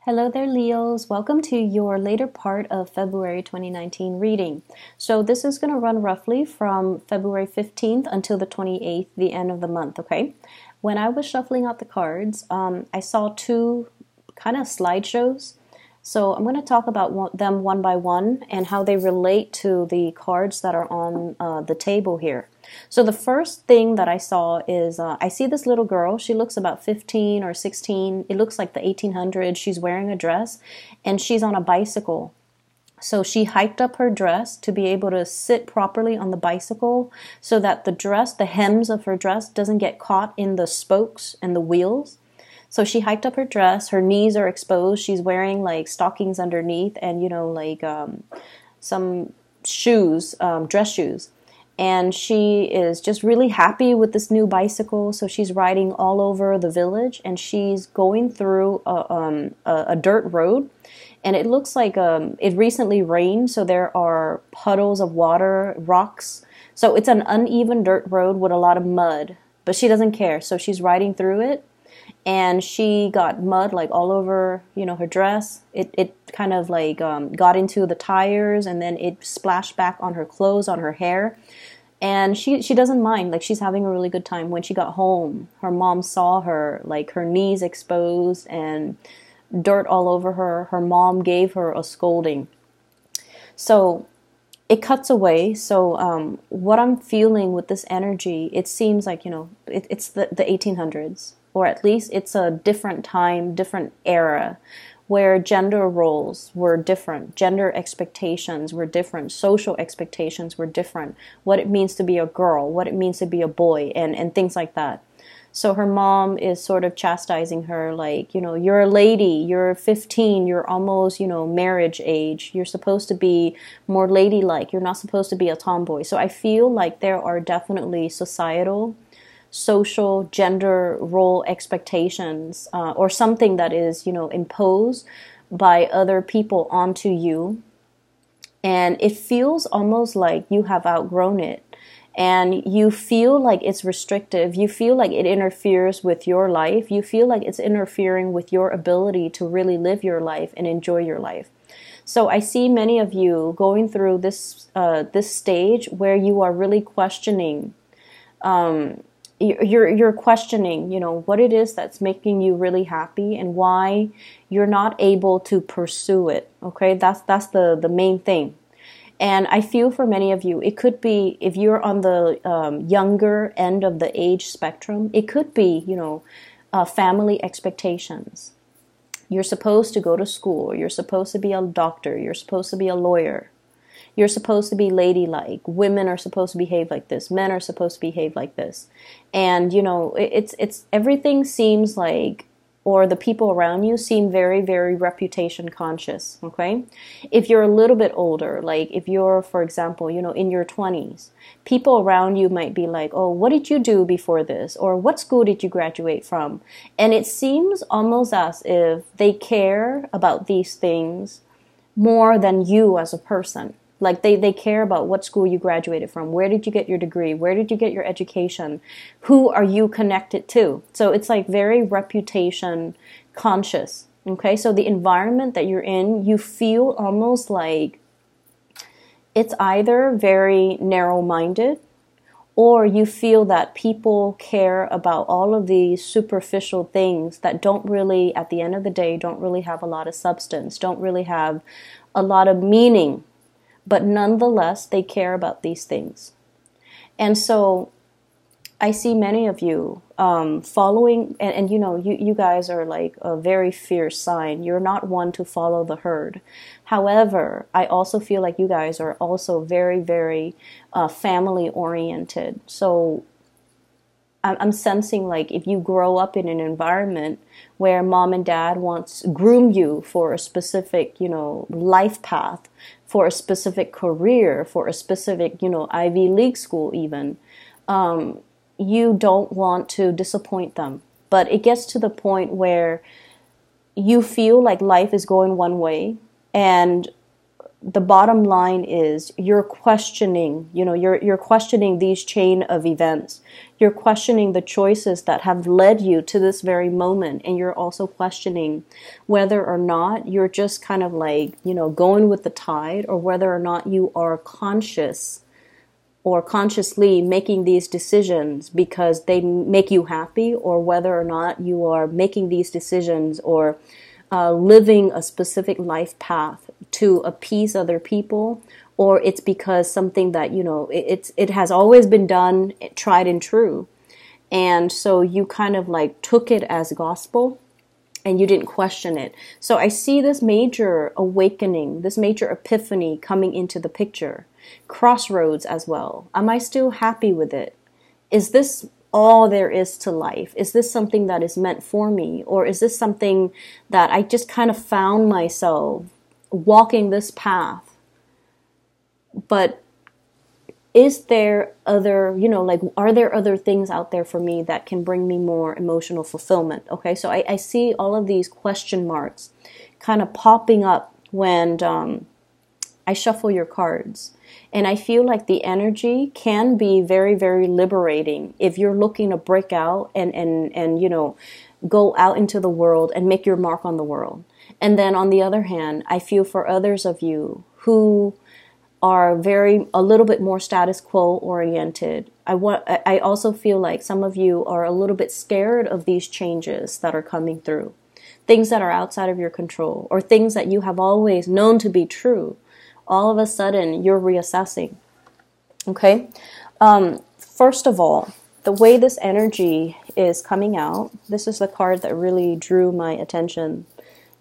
Hello there, Leos. Welcome to your later part of February 2019 reading. So this is going to run roughly from February 15th until the 28th, the end of the month, okay? When I was shuffling out the cards, I saw two kind of slideshows. So I'm going to talk about them one by one and how they relate to the cards that are on the table here. So the first thing that I saw is I see this little girl. She looks about 15 or 16. It looks like the 1800s. She's wearing a dress and she's on a bicycle. So she hiked up her dress to be able to sit properly on the bicycle so that the dress, the hems of her dress, doesn't get caught in the spokes and the wheels. So she hiked up her dress, her knees are exposed, she's wearing like stockings underneath and, some shoes, dress shoes. And she is just really happy with this new bicycle, so she's riding all over the village and she's going through a dirt road. And it looks like it recently rained, so there are puddles of water, rocks. So it's an uneven dirt road with a lot of mud, but she doesn't care, so she's riding through it. And she got mud like all over, her dress. It kind of like got into the tires and then it splashed back on her clothes, on her hair. And she doesn't mind, like she's having a really good time. When she got home, her mom saw her, like her knees exposed and dirt all over her. Her mom gave her a scolding. So it cuts away. So what I'm feeling with this energy, it seems like, it's the 1800s. Or at least it's a different time, different era, where gender roles were different, gender expectations were different, social expectations were different, what it means to be a girl, what it means to be a boy, and things like that. So her mom is sort of chastising her, like, you're a lady, you're 15, you're almost, marriage age, you're supposed to be more ladylike, you're not supposed to be a tomboy. So I feel like there are definitely societal, social gender role expectations or something that is imposed by other people onto you, and it feels almost like you have outgrown it and you feel like it's restrictive, you feel like it interferes with your life, you feel like it's interfering with your ability to really live your life and enjoy your life. So I see many of you going through this stage where you are really questioning you're questioning, what it is that's making you really happy and why you're not able to pursue it. Okay, that's the main thing. And I feel for many of you, it could be if you're on the younger end of the age spectrum, it could be, family expectations. You're supposed to go to school. You're supposed to be a doctor. You're supposed to be a lawyer. You're supposed to be ladylike. Women are supposed to behave like this. Men are supposed to behave like this. And, it's everything seems like, or the people around you seem very, very reputation conscious, okay? If you're a little bit older, like if you're, for example, in your 20s, people around you might be like, oh, what did you do before this? Or what school did you graduate from? And it seems almost as if they care about these things more than you as a person. Like they care about what school you graduated from, where did you get your degree, where did you get your education, who are you connected to. So it's like very reputation conscious, okay? So the environment that you're in, you feel almost like it's either very narrow-minded or you feel that people care about all of these superficial things that don't really, at the end of the day, don't really have a lot of substance, don't really have a lot of meaning. But nonetheless, they care about these things. And so I see many of you following, and you guys are like a very fierce sign. You're not one to follow the herd. However, I also feel like you guys are also very, very family oriented. So I'm sensing like if you grow up in an environment where mom and dad groom you for a specific, life path, for a specific career, for a specific, Ivy League school even, you don't want to disappoint them. But it gets to the point where you feel like life is going one way and the bottom line is you're questioning, you're questioning these chain of events. You're questioning the choices that have led you to this very moment. And you're also questioning whether or not you're just kind of like, going with the tide, or whether or not you are conscious or consciously making these decisions because they make you happy, or whether or not you are making these decisions or living a specific life path to appease other people, or it's because something that, it has always been done, tried and true. And so you kind of like took it as gospel and you didn't question it. So I see this major awakening, this major epiphany coming into the picture. Crossroads as well. Am I still happy with it? Is this all there is to life? Is this something that is meant for me? Or is this something that I just kind of found myself walking this path? But is there other, are there other things out there for me that can bring me more emotional fulfillment? Okay, so I see all of these question marks kind of popping up when I shuffle your cards. And I feel like the energy can be very, very liberating if you're looking to break out and go out into the world and make your mark on the world. And then on the other hand, I feel for others of you who are a little bit more status quo oriented. I also feel like some of you are a little bit scared of these changes that are coming through. Things that are outside of your control, or things that you have always known to be true. All of a sudden, you're reassessing. Okay? First of all, the way this energy is coming out, this is the card that really drew my attention.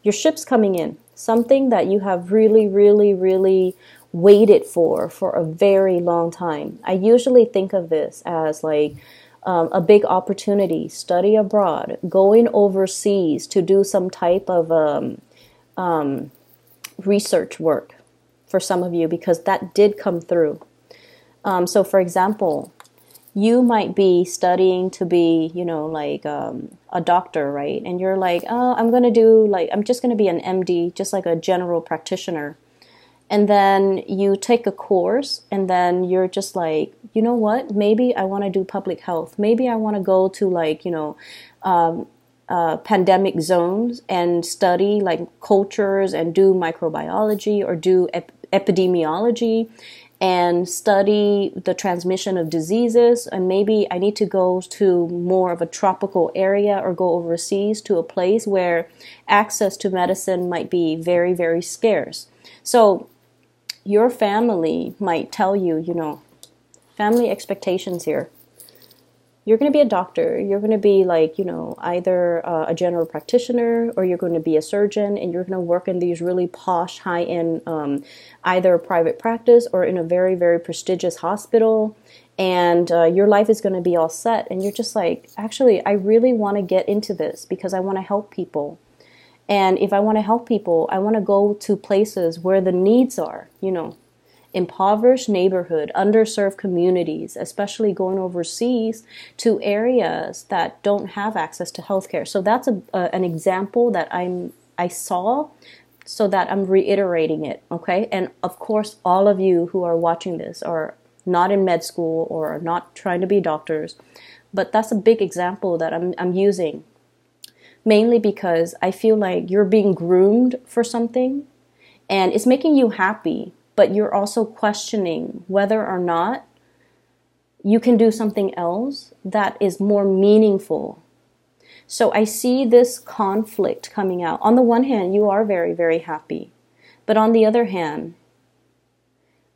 Your ship's coming in. Something that you have really, really, really waited for a very long time. I usually think of this as like a big opportunity, study abroad, going overseas to do some type of research work for some of you, because that did come through. So for example, you might be studying to be, a doctor, right? And you're like, oh, I'm just going to be an MD, just like a general practitioner. And then you take a course and then you're just like, you know what? Maybe I want to do public health. Maybe I want to go to pandemic zones and study like cultures and do microbiology or do epidemiology and study the transmission of diseases. And maybe I need to go to more of a tropical area or go overseas to a place where access to medicine might be very, very scarce. So your family might tell you, family expectations here. You're going to be a doctor. You're going to be either a general practitioner, or you're going to be a surgeon, and you're going to work in these really posh, high-end, either private practice or in a very, very prestigious hospital. And your life is going to be all set. And you're just like, actually, I really want to get into this because I want to help people. And if I want to help people, I want to go to places where the needs are, impoverished neighborhood, underserved communities, especially going overseas to areas that don't have access to healthcare. So that's an example that I saw, so that I'm reiterating it, okay? And of course, all of you who are watching this are not in med school or are not trying to be doctors, but that's a big example that I'm using. Mainly because I feel like you're being groomed for something and it's making you happy, but you're also questioning whether or not you can do something else that is more meaningful. So I see this conflict coming out. On the one hand, you are very, very happy. But on the other hand,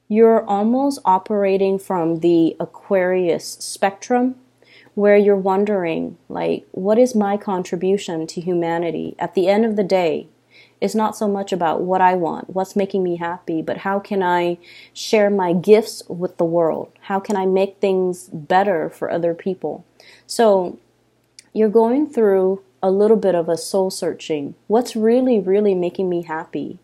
you're almost operating from the Aquarius spectrum, where you're wondering, what is my contribution to humanity? At the end of the day, it's not so much about what I want, what's making me happy, but how can I share my gifts with the world? How can I make things better for other people? So you're going through a little bit of a soul searching. What's really, really making me happy?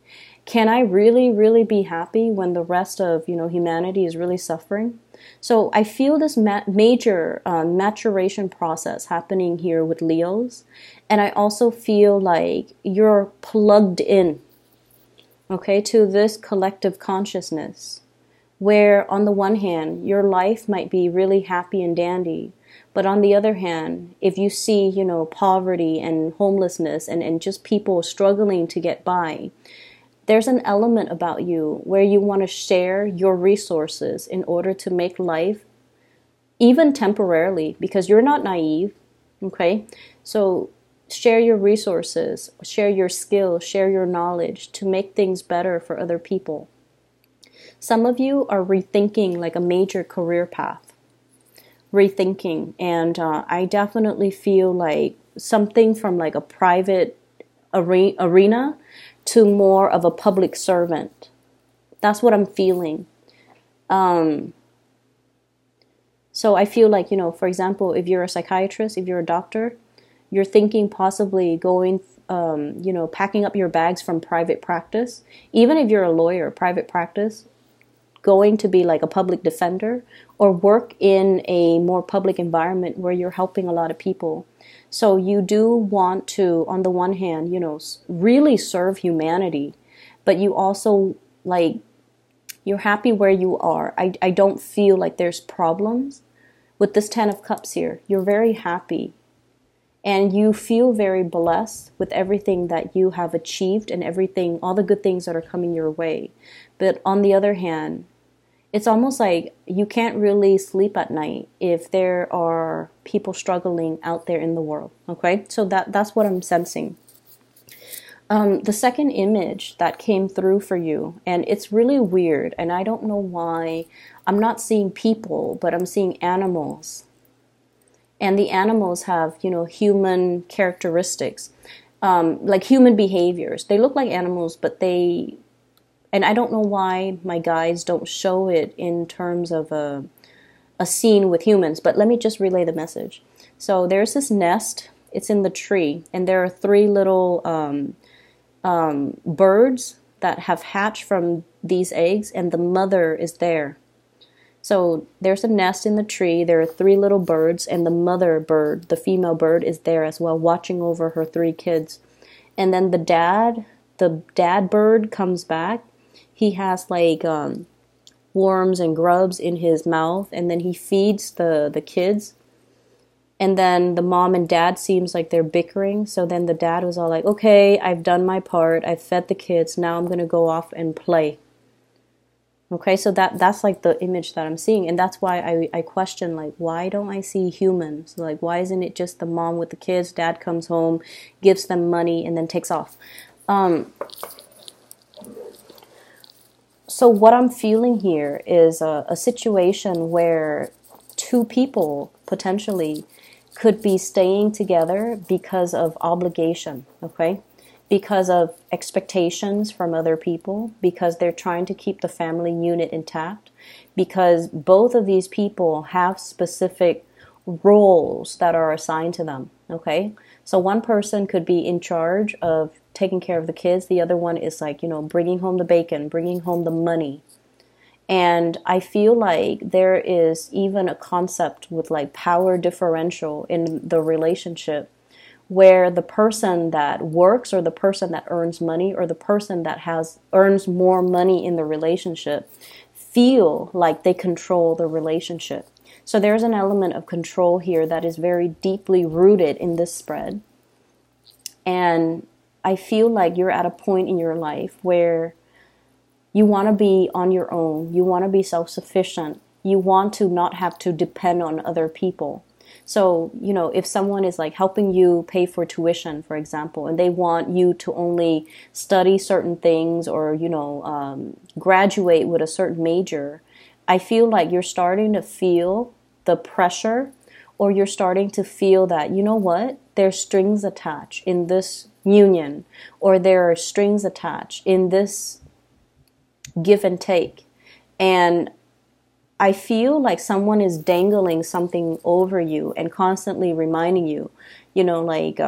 Can I really, really be happy when the rest of, humanity is really suffering? So I feel this major maturation process happening here with Leos. And I also feel like you're plugged in okay, to this collective consciousness, where on the one hand, your life might be really happy and dandy, but on the other hand, if you see, you know, poverty and homelessness and just people struggling to get by, there's an element about you where you want to share your resources in order to make life, even temporarily, because you're not naive, okay? So share your resources, share your skills, share your knowledge to make things better for other people. Some of you are rethinking like a major career path, rethinking, and I definitely feel like something from like a private arena to more of a public servant. That's what I'm feeling. So I feel like, you know, for example, if you're a psychiatrist, if you're a doctor, you're thinking possibly going, you know, packing up your bags from private practice. Even if you're a lawyer, private practice, going to be like a public defender or work in a more public environment where you're helping a lot of people. So you do want to, on the one hand, you know, really serve humanity, but you also like, you're happy where you are. I don't feel like there's problems. With this 10 of Cups here, you're very happy. And you feel very blessed with everything that you have achieved and everything, all the good things that are coming your way. But on the other hand, it's almost like you can't really sleep at night if there are people struggling out there in the world. Okay, so that's what I'm sensing. The second image that came through for you, and it's really weird, and I don't know why, I'm not seeing people, but I'm seeing animals. And the animals have, you know, human characteristics, like human behaviors. They look like animals, but they, and I don't know why my guides don't show it in terms of a scene with humans, but let me just relay the message. So there's this nest, it's in the tree, and there are 3 little birds that have hatched from these eggs, and the mother is there. So there's a nest in the tree, there are 3 little birds, and the mother bird, the female bird, is there as well, watching over her 3 kids. And then the dad bird comes back. He has like worms and grubs in his mouth, and then he feeds the kids. And then the mom and dad seems like they're bickering. So then the dad was all like, okay, I've done my part. I've fed the kids. Now I'm going to go off and play. Okay, so that's like the image that I'm seeing. And that's why I question, like, why don't I see humans? Like, why isn't it just the mom with the kids? Dad comes home, gives them money, and then takes off. So what I'm feeling here is a situation where 2 people potentially could be staying together because of obligation, okay? Because of expectations from other people, because they're trying to keep the family unit intact, because both of these people have specific roles that are assigned to them, okay? So one person could be in charge of taking care of the kids. The other one is like, you know, bringing home the bacon, bringing home the money. And I feel like there is even a concept with like power differential in the relationship where the person that works or the person that earns money or the person that earns more money in the relationship feel like they control the relationship. So there's an element of control here that is very deeply rooted in this spread. And I feel like you're at a point in your life where you want to be on your own. You want to be self-sufficient. You want to not have to depend on other people. So, you know, if someone is like helping you pay for tuition, for example, and they want you to only study certain things or, you know, graduate with a certain major, I feel like you're starting to feel the pressure, or you're starting to feel that, you know what, there's strings attached in this union, or there are strings attached in this give and take. And I feel like someone is dangling something over you and constantly reminding you, you know, like,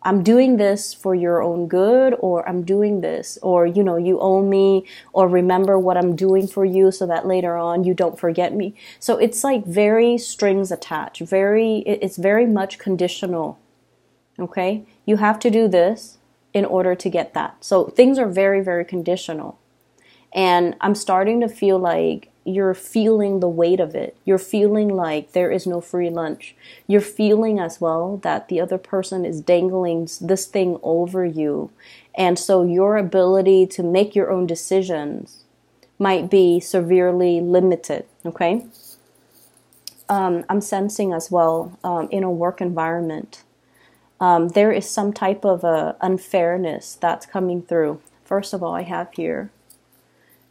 I'm doing this for your own good, or I'm doing this, or, you know, you owe me, or remember what I'm doing for you so that later on you don't forget me. So it's like very strings attached, it's very much conditional. Okay? You have to do this, in order to get that. So things are very, very conditional. And I'm starting to feel like you're feeling the weight of it. You're feeling like there is no free lunch. You're feeling as well that the other person is dangling this thing over you. And so your ability to make your own decisions might be severely limited, okay? I'm sensing as well in a work environment, there is some type of unfairness that's coming through. First of all, I have here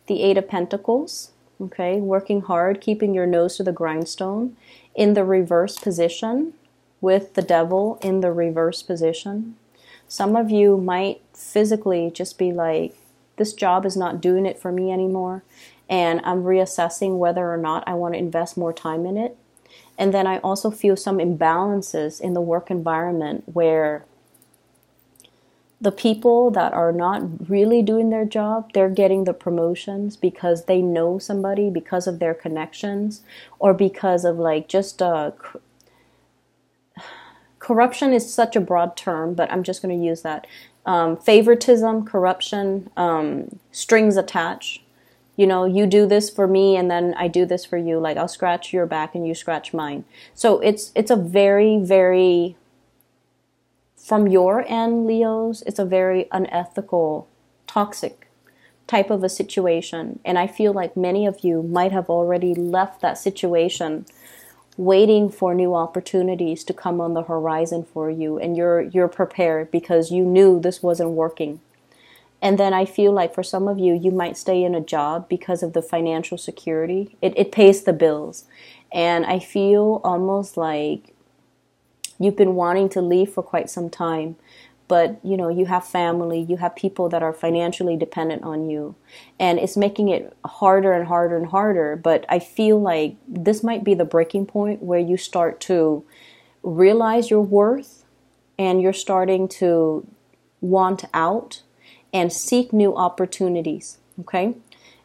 the Eight of Pentacles, okay? Working hard, keeping your nose to the grindstone in the reverse position with the Devil in the reverse position. Some of you might physically just be like, this job is not doing it for me anymore, and I'm reassessing whether or not I want to invest more time in it. And then I also feel some imbalances in the work environment where the people that are not really doing their job, they're getting the promotions because they know somebody, because of their connections, or because of like just corruption is such a broad term, but I'm just going to use that. Favoritism, corruption, strings attached. You know, you do this for me and then I do this for you. Like I'll scratch your back and you scratch mine. So it's a very, very, from your end, Leos, it's a very unethical, toxic type of a situation. And I feel like many of you might have already left that situation waiting for new opportunities to come on the horizon for you. And you're prepared because you knew this wasn't working. And then I feel like for some of you, you might stay in a job because of the financial security. It pays the bills. And I feel almost like you've been wanting to leave for quite some time. But, you know, you have family, you have people that are financially dependent on you. And it's making it harder and harder and harder. But I feel like this might be the breaking point where you start to realize your worth and you're starting to want out and seek new opportunities, okay?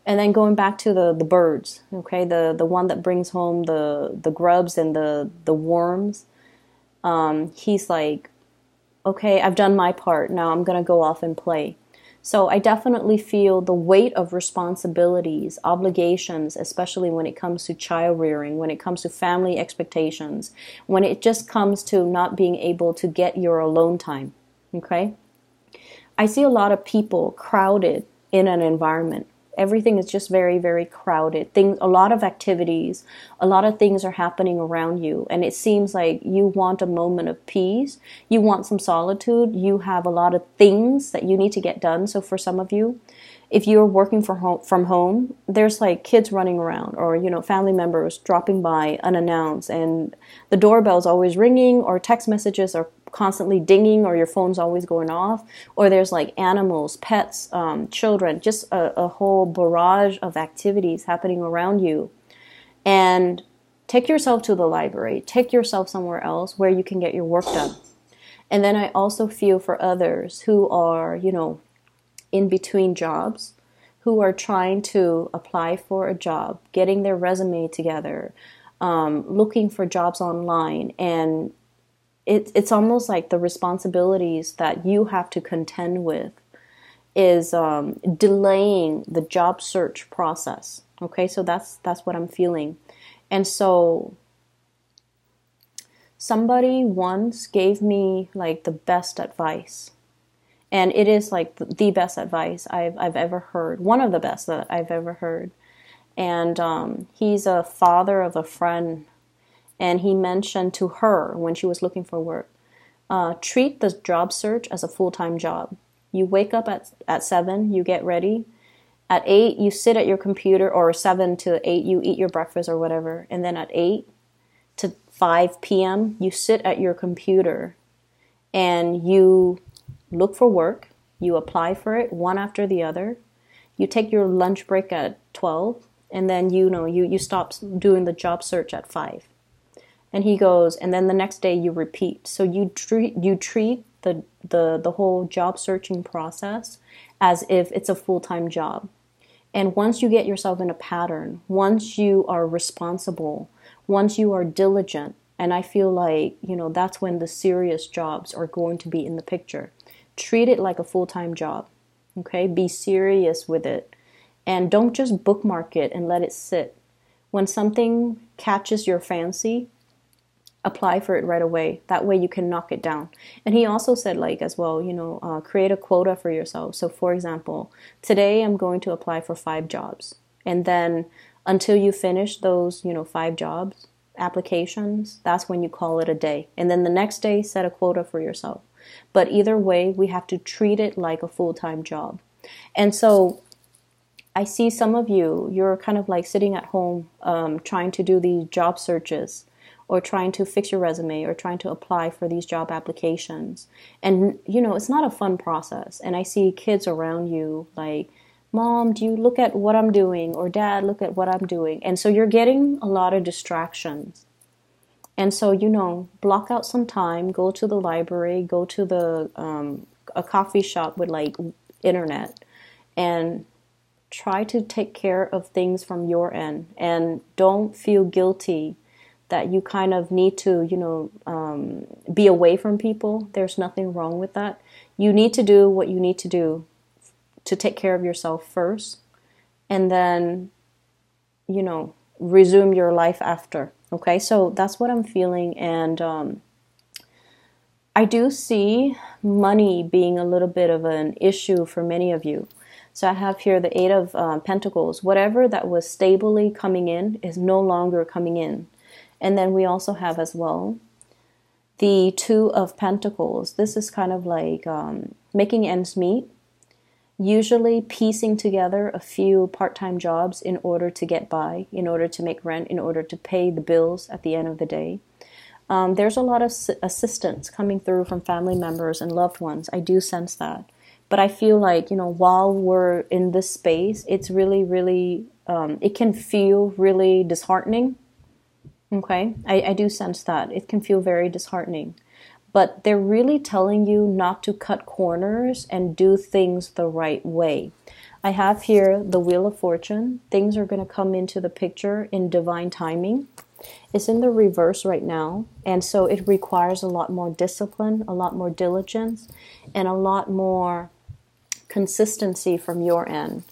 And then going back to the birds, okay? The one that brings home the grubs and the worms. He's like, okay, I've done my part. Now I'm going to go off and play. So I definitely feel the weight of responsibilities, obligations, especially when it comes to child rearing, when it comes to family expectations, when it just comes to not being able to get your alone time, okay? I see a lot of people crowded in an environment. Everything is just very, very crowded. A lot of activities, a lot of things are happening around you. And it seems like you want a moment of peace. You want some solitude. You have a lot of things that you need to get done. So for some of you, if you're working from home, there's like kids running around or, you know, family members dropping by unannounced and the doorbell's always ringing or text messages are constantly dinging or your phone's always going off, or there's like animals, pets, children, just a whole barrage of activities happening around you. And take yourself to the library, take yourself somewhere else where you can get your work done. And then I also feel for others who are, you know, in between jobs, who are trying to apply for a job, getting their resume together, looking for jobs online, and it's almost like the responsibilities that you have to contend with is delaying the job search process. Okay, so that's what I'm feeling. And so somebody once gave me like the best advice. And it is like the best advice I've ever heard. One of the best that I've ever heard. And he's a father of a friend. And he mentioned to her when she was looking for work, treat the job search as a full-time job. You wake up at 7, you get ready. At 8, you sit at your computer, or 7 to 8, you eat your breakfast or whatever. And then at 8 to 5 p.m., you sit at your computer and you look for work. You apply for it one after the other. You take your lunch break at 12, and then you stop doing the job search at 5. And he goes, and then the next day you repeat. So you treat the whole job searching process as if it's a full-time job. And once you get yourself in a pattern, once you are responsible, once you are diligent, and I feel like, you know, that's when the serious jobs are going to be in the picture. treat it like a full-time job. Okay, be serious with it, and don't just bookmark it and let it sit. When something catches your fancy, apply for it right away. That way you can knock it down. And he also said, like, as well, create a quota for yourself. So for example, today I'm going to apply for 5 jobs, and then until you finish those 5 jobs applications, that's when you call it a day. And then the next day, set a quota for yourself. But either way, we have to treat it like a full-time job. And so I see some of you're kind of like sitting at home trying to do these job searches, or trying to fix your resume, or trying to apply for these job applications. And, it's not a fun process. And I see kids around you like, Mom, do you look at what I'm doing? Or Dad, look at what I'm doing. And so you're getting a lot of distractions. And so, block out some time, go to the library, go to a coffee shop with like internet, and try to take care of things from your end. And don't feel guilty that you kind of need to, be away from people. There's nothing wrong with that. You need to do what you need to do to take care of yourself first, and then, resume your life after. Okay, so that's what I'm feeling. And I do see money being a little bit of an issue for many of you. So I have here the 8 of Pentacles. Whatever that was stably coming in is no longer coming in. And then we also have as well the 2 of Pentacles. This is kind of like making ends meet. Usually piecing together a few part-time jobs in order to get by, in order to make rent, in order to pay the bills at the end of the day. There's a lot of assistance coming through from family members and loved ones. I do sense that. But I feel like, while we're in this space, it's really, really, it can feel really disheartening. Okay? I do sense that. It can feel very disheartening. But they're really telling you not to cut corners and do things the right way. I have here the Wheel of Fortune. Things are going to come into the picture in divine timing. It's in the reverse right now. And so it requires a lot more discipline, a lot more diligence, and a lot more consistency from your end.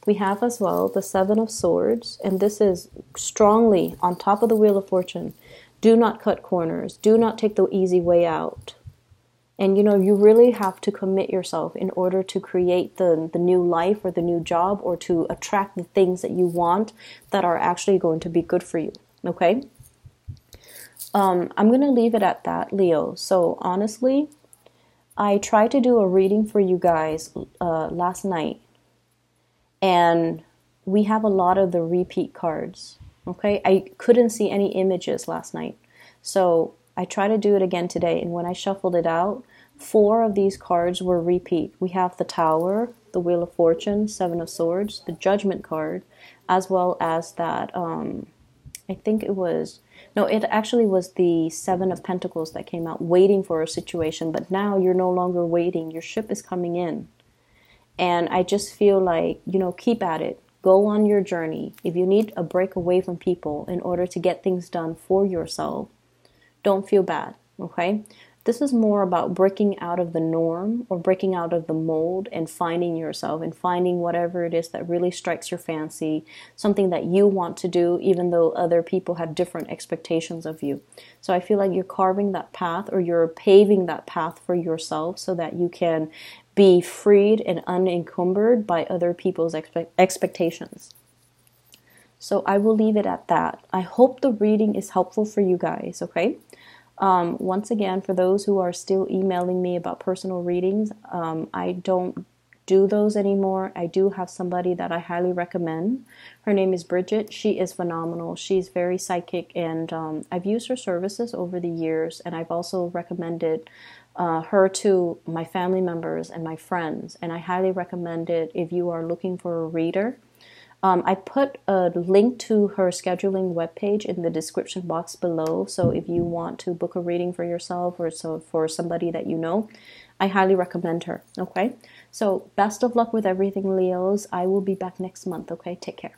We have as well the 7 of Swords. And this is strongly on top of the Wheel of Fortune. Do not cut corners. Do not take the easy way out. And, you really have to commit yourself in order to create the new life or the new job, or to attract the things that you want that are actually going to be good for you. Okay? I'm going to leave it at that, Leo. So honestly, I tried to do a reading for you guys last night. And we have a lot of the repeat cards. Okay, I couldn't see any images last night. So I tried to do it again today. And when I shuffled it out, 4 of these cards were repeat. We have the Tower, the Wheel of Fortune, 7 of Swords, the Judgment card, as well as that, I think it actually was the 7 of Pentacles that came out, waiting for a situation. But now you're no longer waiting. Your ship is coming in. And I just feel like, keep at it. Go on your journey. If you need a break away from people in order to get things done for yourself, don't feel bad, okay? This is more about breaking out of the norm, or breaking out of the mold, and finding yourself and finding whatever it is that really strikes your fancy, something that you want to do, even though other people have different expectations of you. So I feel like you're carving that path, or you're paving that path for yourself, so that you can be freed and unencumbered by other people's expectations. So I will leave it at that. I hope the reading is helpful for you guys, okay? Once again, for those who are still emailing me about personal readings, I don't do those anymore. I do have somebody that I highly recommend. Her name is Bridget. She is phenomenal. She's very psychic, and I've used her services over the years, and I've also recommended her to my family members and my friends, and I highly recommend it if you are looking for a reader. I put a link to her scheduling webpage in the description box below, so if you want to book a reading for yourself, or so for somebody that you know, I highly recommend her, okay? So best of luck with everything, Leos. I will be back next month, okay? Take care.